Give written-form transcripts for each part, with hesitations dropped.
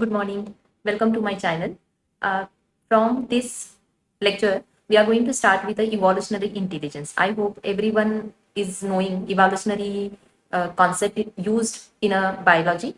Good morning. Welcome to my channel. From this lecture, we are going to start with the evolutionary intelligence. I hope everyone is knowing evolutionary concept used in a biology.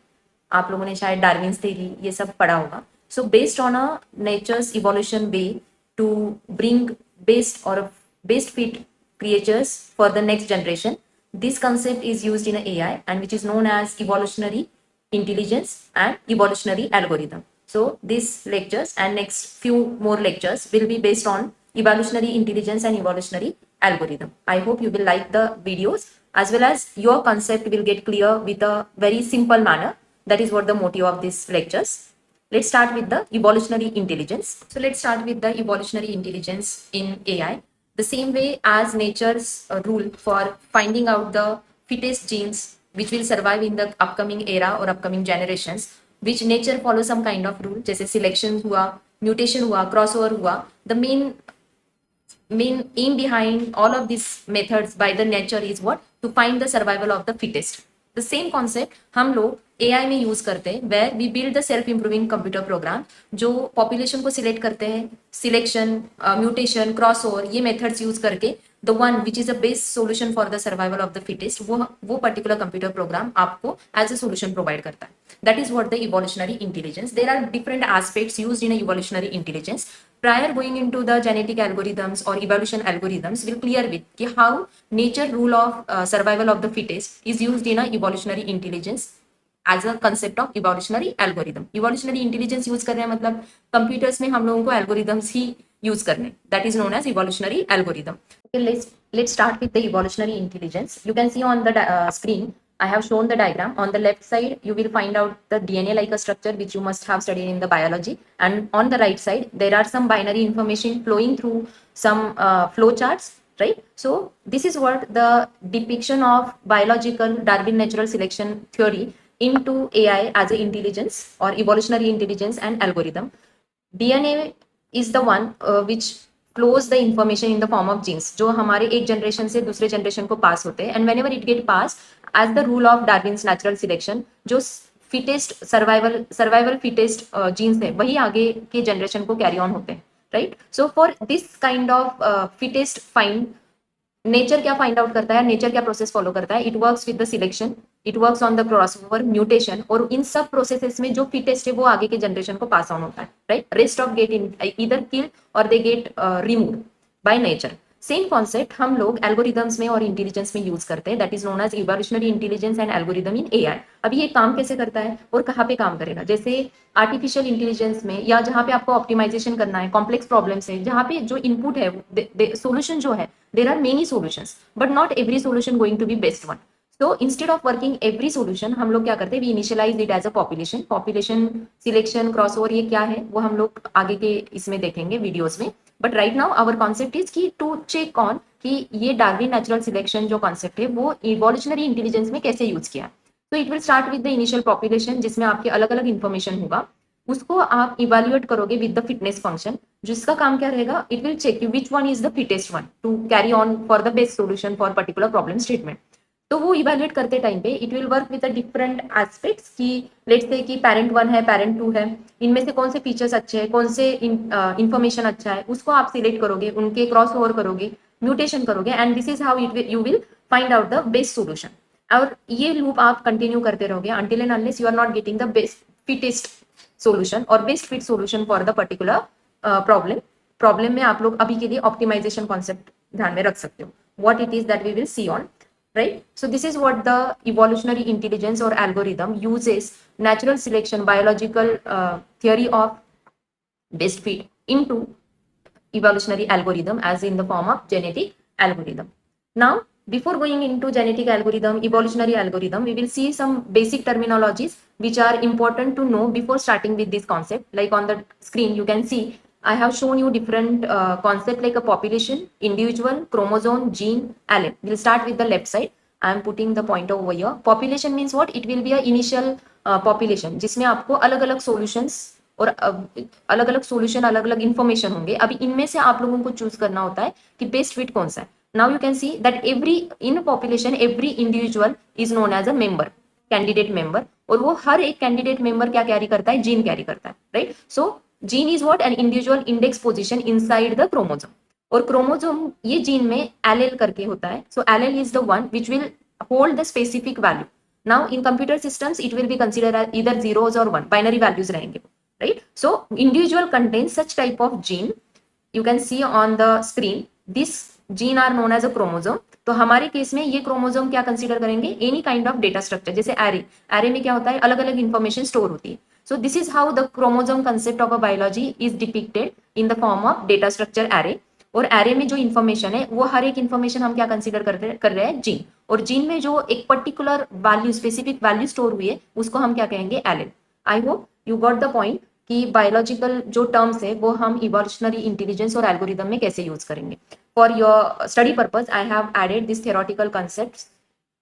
आप लोगों ने शायद Darwin's theory ये सब पढ़ा होगा. So based on a nature's evolution way to bring best fit creatures for the next generation, this concept is used in AI and which is known as evolutionary intelligence and evolutionary algorithm. So these lectures and next few more lectures will be based on evolutionary intelligence and evolutionary algorithm. I hope you will like the videos as well as your concept will get clear with a very simple manner. That is what the motive of these lectures. Let's start with the evolutionary intelligence. So let's start with the evolutionary intelligence in AI. The same way as nature's rule for finding out the fittest genes which will survive in the upcoming era or upcoming generations, which nature follows some kind of rule, जैसे selection हुआ, mutation हुआ, crossover हुआ. The main aim behind all of these methods by the nature is what? To find the survival of the fittest. The same concept हम लोग AI में use करते हैं where we build the self improving computer program जो population को select करते हैं, selection, mutation, crossover ये methods यूज करके the one which is a best solution for the survival of the fittest वो particular computer program आपको as a solution provide करता है. That is what the evolutionary intelligence. There are different aspects used in a evolutionary intelligence. Prior going into the genetic algorithms or evolution algorithms will clear with कि how nature rule of survival of the fittest is used in a evolutionary intelligence as a concept of evolutionary algorithm. Evolutionary intelligence use कर रहे हैं मतलब computers में हम लोगों को algorithms ही use करने. That is known as evolutionary algorithm. Okay, let's start with the evolutionary intelligence. You can see on the screen I have shown the diagram. On the left side, you will find out the DNA like a structure which you must have studied in the biology. And on the right side, there are some binary information flowing through some flow charts, right? So this is what the depiction of biological Darwin natural selection theory into AI as a intelligence or evolutionary intelligence and algorithm. DNA is the one which flows the information in the form of genes जो हमारे एक generation से दूसरे generation को पास होते हैं and whenever it get pass as the rule of Darwin's natural selection जो फिटेस्ट सर्वाइवल फिटेस्ट जीन्स है वही आगे के जनरेशन को कैरी ऑन होते हैं right. So for this kind of fittest find nature क्या फाइंड आउट करता है, नेचर क्या प्रोसेस फॉलो करता है. It works with the selection, it works on the crossover, mutation और इन सब प्रोसेसेस में जो फिटेस्ट है वो आगे के जनरेशन को पास ऑन होता है right. Rest of get in either killed और they get remove by nature. Same concept हम लोग एल्गोरिदम्स में और इंटेलिजेंस में यूज करते हैं. That is known as evolutionary intelligence and algorithm in AI. अभी ये काम कैसे करता है और कहाँ पे काम करेगा. जैसे आर्टिफिशियल इंटेलिजेंस में या जहाँ पे आपको ऑप्टिमाइजेशन करना है, कॉम्प्लेक्स प्रॉब्लम्स है, जहाँ पे जो इनपुट है सोल्यूशन जो है, there are many solutions but not every solution going to be best one. तो instead of working every solution हम लोग क्या करते हैं, we initialise it as a population selection crossover ये क्या है वो हम लोग आगे के इसमें देखेंगे वीडियोस में. But right now our concept is key to check on कि ये डार्विन नेचुरल सिलेक्शन जो कॉन्सेप्ट है वो इवोल्यूशनरी इंटेलिजेंस में कैसे यूज किया. तो it will start with the initial population जिसमें आपके अलग अलग इन्फॉर्मेशन होगा. उसको आप इवेल्युएट करोगे विद द फिटनेस फंक्शन जिसका काम क्या रहेगा, it will check which one is the fittest one to carry on for the best solution for particular problem statement. तो वो इवेल्युएट करते टाइम पे it will work with different aspects की let's say कि पेरेंट 1 है, parent 2 है, इनमें से कौन से फीचर्स अच्छे हैं, कौन से इंफॉर्मेशन अच्छा है, उसको आप सिलेक्ट करोगे, उनके क्रॉस ओवर करोगे, म्यूटेशन करोगे and this is how you will find out the best solution. और ये लूप आप कंटिन्यू करते रहोगे until and unless you are not getting the best fittest solution और best fit solution for the particular problem में आप लोग अभी के लिए ऑप्टिमाइजेशन कॉन्सेप्ट ध्यान में रख सकते हो. What it is that we will see on right. So this is what the evolutionary intelligence or algorithm uses natural selection biological theory of best fit into evolutionary algorithm as in the form of genetic algorithm. Now before going into genetic algorithm, evolutionary algorithm, we will see some basic terminologies which are important to know before starting with this concept. Like on the screen you can see I have shown you different concept like a population, individual, chromosome, gene, allele. We'll start with the left side. I am putting the pointer over here. Population means what? It will be a initial population जिसमें आपको अलग अलग solutions और अलग अलग solution अलग अलग information होंगे. अभी इनमें से आप लोगों को choose करना होता है कि best fit कौन सा है. Now you can see that in population every individual is known as a member, candidate member. और वो हर एक कैंडिडेट मेंबर क्या कैरी करता है, जीन कैरी करता है, right. So gene is what, an individual index position inside the chromosome. और chromosome ये जीन में एलेल करके होता है. So allele is the one which will hold the specific value. Now in computer systems it will be consider as either zeros और one, binary values रहेंगे, right. So individual contains such type of gene. You can see on the screen this gene are known as a chromosome. तो हमारे case में ये chromosome क्या consider करेंगे, any kind of data structure. जैसे array, array में क्या होता है, अलग अलग इंफॉर्मेशन स्टोर होती है. So this is how the chromosome concept of a biology is depicted in the form of data structure array. और एरे में जो इन्फॉर्मेशन है वो हर एक इन्फॉर्मेशन हम क्या कंसीडर कर रहे हैं, जीन. और जीन में जो एक particular value, specific value store हुई है उसको हम क्या कहेंगे, allele. I hope you got the point कि बायोलॉजिकल जो टर्म्स है वो हम इवोल्यूशनरी इंटेलिजेंस और एल्गोरिदम में कैसे यूज करेंगे. For your study purpose I have added this theoretical concepts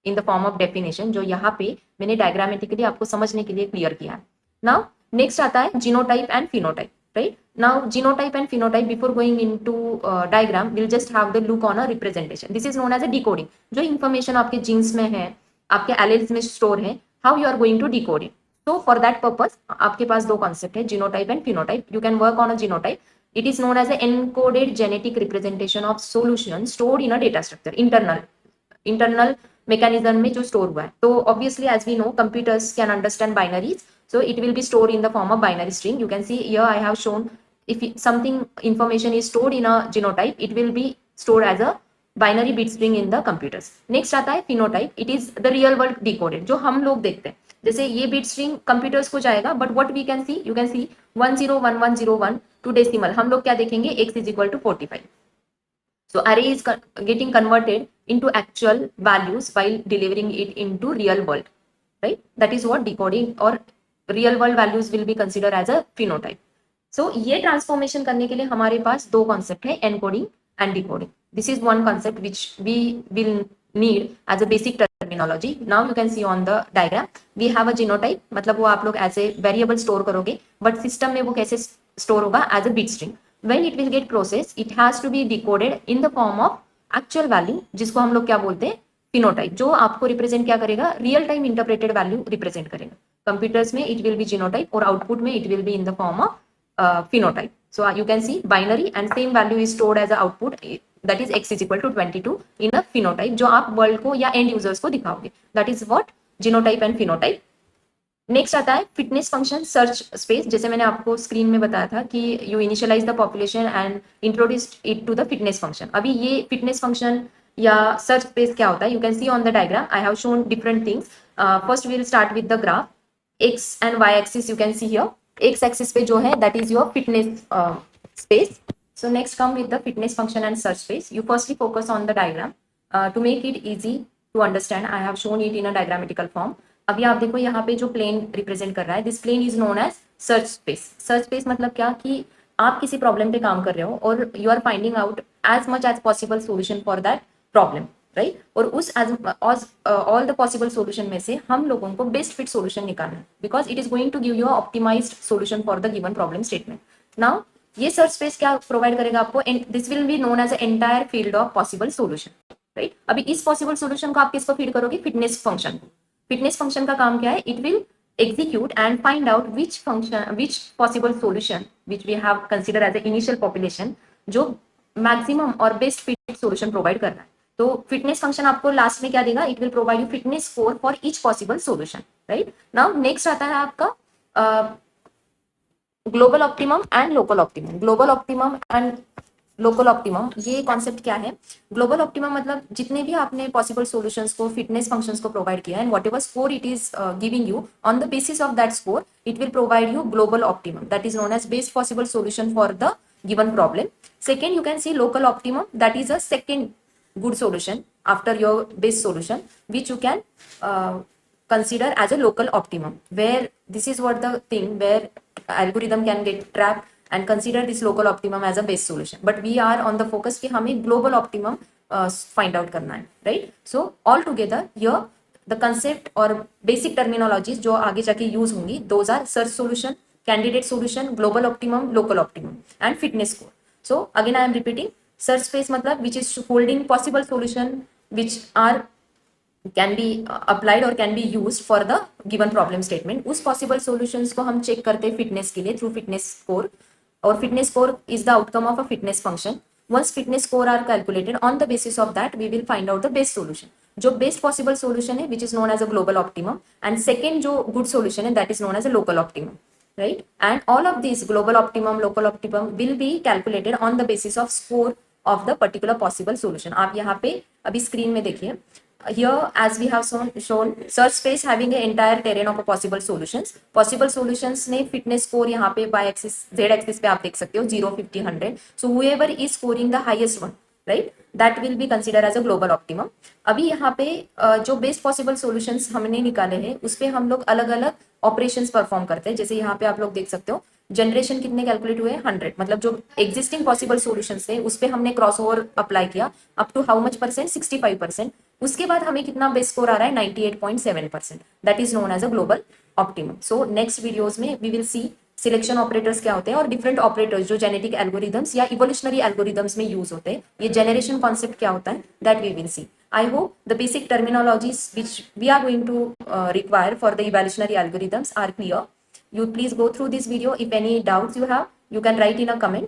in the form of definition, जो यहाँ पे मैंने डायग्रामेटिकली आपको समझने के लिए क्लियर किया है. नाउ नेक्स्ट आता है genotype and phenotype, right. Now genotype and phenotype, before going into diagram, will just have the look on a representation. This is known as a decoding. जो इन्फॉर्मेशन आपके जीन्स में है, आपके alleles में store है, how you are going to decode it. तो for that purpose आपके पास दो कॉन्सेप्ट है, genotype and phenotype. You can work on a genotype. It is known as an encoded genetic representation of solution stored in a data structure, internal mechanism में जो store हुआ है. तो obviously as we know computers can understand binaries, so it will be stored in the form of binary string. You can see here I have shown if something information is stored in a genotype, it will be stored as a binary bit string in the computers. Next आता है phenotype. It is the real world decoded, जो हम लोग देखते हैं. जैसे ये bit string computers को जाएगा, but what we can see, you can see 101101 to decimal. हम लोग क्या देखेंगे, x is equal to 45. So array is getting converted into actual values while delivering it into real world, right? That is what decoding or real world values will be considered as a phenotype. So ये transformation करने के लिए हमारे पास दो concept है, encoding and decoding. This is one concept which we will need as a basic terminology. Now you can see on the diagram we have a genotype, मतलब वो आप लोग as a variable store करोगे, but system में वो कैसे store होगा, as a bit string. When it will get processed, it has to be decoded in the form of actual value, जिसको हम लोग क्या बोलते हैं, phenotype, जो आपको रिप्रेजेंट क्या करेगा, real time interpreted value represent करेगा. कंप्यूटर्स में इट विल बी जीनोटाइप और आउटपुट में it will be in the form of phenotype. So you can see binary and same value is stored as a output, that is x is equal to 22 in a phenotype, जो आप world को या and users को दिखाओगे. That is what genotype and phenotype. Next आता है fitness function search space. जैसे मैंने आपको स्क्रीन में बताया था कि you initialize the population and introduced it to the fitness function. अभी ये फिटनेस फंक्शन या सर्च स्पेस क्या होता है, you can see on the diagram. I have shown different things. First we will start with the graph. X and Y axis you can see here. X axis पे जो है that is your fitness space. So next come with the fitness function and search space. You firstly focus on the diagram to make it easy to understand. I have shown it in a diagrammatical form. अभी आप देखो यहाँ पे जो plane represent कर रहा है, this plane is known as search space. Search space मतलब क्या कि आप किसी प्रॉब्लम पे काम कर रहे हो और you are finding out as much as possible solution for that problem, right. और उस ऑल द पॉसिबल सोल्यूशन में से हम लोगों को बेस्ट फिट सोल्यूशन निकालना है, because it is going to give you optimized solution for the given problem statement. Now ये सर्च स्पेस क्या प्रोवाइड करेगा आपको, this will be known as entire field of possible solution, right. अभी इस possible solution को आप किसको feed करोगे, फिटनेस फंक्शन को. फिटनेस फंक्शन का काम क्या है, it will execute and find out which possible solution which we have considered as the initial population जो मैक्सिमम और बेस्ट फिट सोल्यूशन प्रोवाइड कर रहा है. तो फिटनेस फंक्शन आपको लास्ट में क्या देगा, it will provide you fitness score for each possible solution, right. Now next आता है आपका global optimum and local optimum. Global optimum and local optimum, ये कॉन्सेप्ट क्या है. ग्लोबल ऑप्टिमम मतलब जितने भी आपने पॉसिबल सॉल्यूशंस को, फिटनेस फंक्शंस को प्रोवाइड किया and whatever score it is giving you, on the basis of that score it will provide you global optimum, that is known as best possible solution for the given problem. Second you can see local optimum, that is a second good solution after your base solution, which you can consider as a local optimum, where this is what the thing where algorithm can get trapped and consider this local optimum as a base solution. But we are on the focus कि हमें global optimum find out करना है, right. So all together here the concept or basic terminologies जो आगे जाके use होंगी, those are search solution, candidate solution, global optimum, local optimum and fitness score. So again I am repeating, search space मतलब which is holding possible solution which are can be applied और can be used for the given problem statement. उस possible solutions को हम check करते हैं fitness के लिए through fitness score, और fitness score is the outcome of a fitness function. once fitness score are calculated, on the basis of that we will find out the best solution। जो best possible solution है which is known as a global optimum, and second जो good solution है that is known as a local optimum, right? And all of these global optimum, local optimum will be calculated on the basis of score of the particular possible solution। आप यहाँ पे अभी screen में देखिए, here as we have shown search space having a entire terrain of a possible solutions ने fitness score यहाँ पे y axis z axis पे आप देख सकते हो 0 50 100। so whoever is scoring the highest one, right, that will be considered as a global optimum। अभी यहाँ पे जो बेस्ट पॉसिबल सॉल्यूशंस हमने निकाले हैं उस पे हम लोग अलग अलग ऑपरेशंस परफॉर्म करते हैं। जैसे यहाँ पे आप लोग देख सकते हो जनरेशन कितने कैलकुलेट हुए 100, मतलब जो एग्जिस्टिंग पॉसिबल सॉल्यूशंस थे उस पे हमने क्रॉस ओवर अप्लाई किया up to how much percent 65%। उसके बाद हमें कितना बेस्ट स्कोर आ रहा है 98.7%, that is known as a global optimum. So next videos में we will see selection operators क्या होते हैं और डिफरेंट ऑपरेटर्स जो जेनेटिक एल्गोरिदम्स या इवोल्यूशनरी एल्गोरिदम्स में यूज होते हैं, ये जेनरेशन कॉन्सेप्ट क्या होता है that we will see. I hope the basic terminologies which we are going to require for the evolutionary algorithms are clear। You please go through this video. If any doubts you have, you can write in a comment